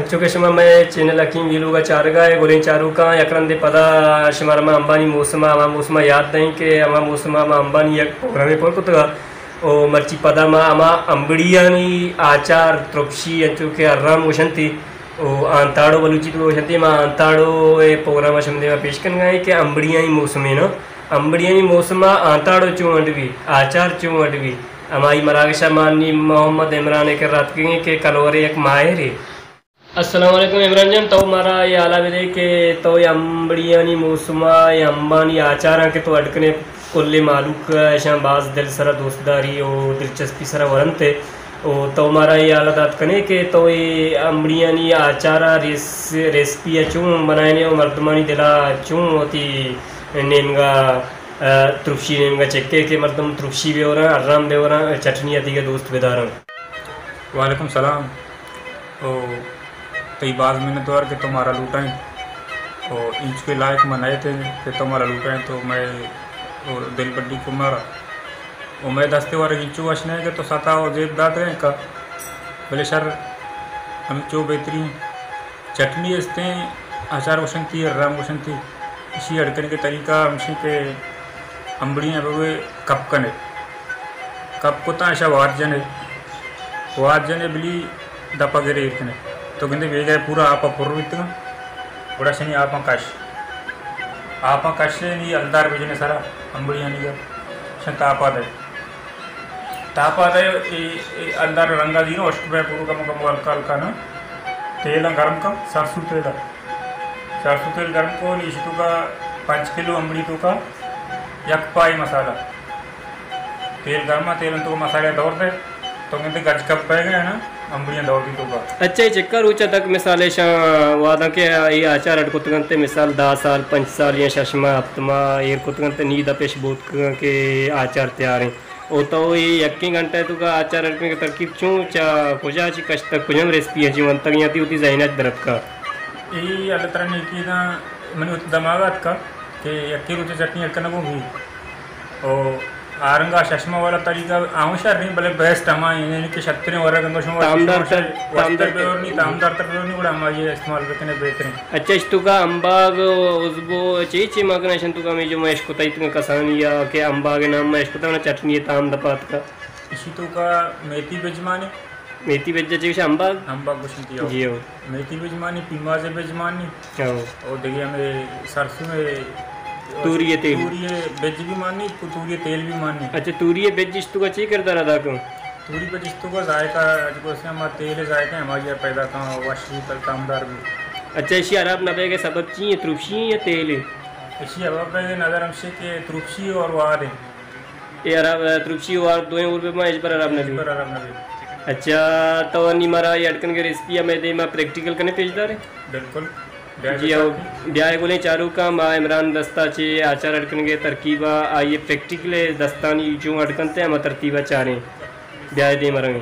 बच्चों के शमा मैं चैनल हकीम वीलू का चारगा है गोलें चारू का यकरंदे पदा शमार में अंबानी मौसमा याद नहीं कि अमा मौसमा में अंबानी एक प्रोग्राम पर कुतगा ओ मर्ची पदा मा अमा अंबड़ियानी आचार त्रुपशी अंचो के अर्राम वशंती ओ आंताड़ो बलूची तो वशंती मा आंताड़ो ए प्रोग्राम शमदे में पेश करन गए कि अंबड़ियानी मौसमे न अंबड़ियानी मौसमा आंताड़ो चूं अडवी आचार चूं अडवी हमारी मरागशा मानी मोहम्मद इमरान के रात के कलोरे एक माहिर है। अस्सलाम वालेकुम इमरान जान। तो हमारा ये आला विदे के तो ये अंबड़ियानी मौसमा या अंबानी आचार के तो अटकने कुल्ले मालूक ऐसा बाज दिल सरा दोस्तदारी और दिलचस्पी सरा वरन थे ओ तो हमारा ये आला दात कने के तो ये अंबड़ियानी आचारा रेसिपी चूँ बनाने और मर्दमानी दिला चूँ होती नेमगा त्रुपशी नेमगा चक्के के मर्दम त्रुपशी भी हो रहा अर्राम भी हो रहा चटनी आती के दोस्त बेदार। वालेकुम सलाम। तो ये बाज़ मैंने तो कि तुम्हारा लूटा है और इंच के लायक मनाए थे कि तुम्हारा लूटा है तो मैं और दिल बड्डी को मारा और मैं दस्ते वाले इंचू वशने के तो सता और जेब दात रहे का भले शर हम चो बेहतरीन चटनी इसते अचार वशन थी राम वशन थी इसी अड़कने के तरीका हमसे के अंबड़ियाँ बे कप कने कप को ऐसा वाद जने बिली दपा गिरे इतने तो कहते वेगा पूरा आप पुर्वित बड़ा शनि आप कश नहीं अलदार बेजने सारा अंबड़ियाँ नहीं शन तापा दे अलदार रंगा दी अष्ट पूर्व कम हल्का हल्का ना तेल गरम कम सरसों तेल गरम को इसी का 5 किलो अंबड़ी तो का यक पाई मसाला तेल गर्मा तेल तो मसाले दौड़ दे तो कहते गज कप पै गए ना अंबड़ियाँ दौड़ दी तो का अच्छा ही चक्कर ऊंचा तक मिसाले वादा के ये आचार अटकुतगंते मिसाल 10 साल 5 साल या शशमा हफ्तमा ये कुतगंते नींद पेश बोत के आचार तैयार हैं ओ तो ये यक्की घंटे तो का आचार अटकने की तरकीब चूँ चा कुजा ची कश तक कुजम रेसिपी है जीवन तक याती होती जहनत दरत का ये अल्लाह तरह ने की ना मैंने दमागत का कि यक्की रुचि चटनी अटकना को भी और आरंगा चश्मा वाला तरीका आउशर नहीं भले बेस्ट हमा यानी कि छत्तरे वाला गंदो शो तामदार पे और नहीं तामदार तक नहीं बड़ा हम ये इस्तेमाल करने बेहतरीन। अच्छा इस्तुका अंबाग उजबो चीची मगना शंतुका में जो मैं इसको तइतने कसानी या के अंबाग नाम में इसको तना चटनी ताम दपात का इसी तो का मेथी बेजमानी मेथी बेज जैसे अंबाग बुशंती जी हो मेथी बेजमानी पिमाजे बेजमानी और देखिए हमें सरसों में तूरिये तेल बेज भी माननी तूरिये तेल भी माननी। अच्छा तूरिये बेज जिस्तु का ची करता रहा क्यों तूरी पे जिस्तु का जायका जो से हमारा तेल जायका हमारी पैदा का वशी तल तामदार भी। अच्छा इसी अरब नबे के सबब ची त्रुपशी या तेल इसी अरब पे नज़र हमसे के त्रुपशी और वार है ये अरब त्रुपशी वार दो रुपये में इस पर अरब नबी। अच्छा तो नहीं मारा ये अटकन के रेसिपी मैं दे मैं प्रैक्टिकल करने पेशदार है बिल्कुल जी आओ ब्याह बोले चारू का माँ इमरान दस्ता चे आचार अटकन के तरकीबा आइए प्रैक्टिकल दस्तानी जो अटकनते हैं तरतीबा चारें ब्याह दे मरेंगे।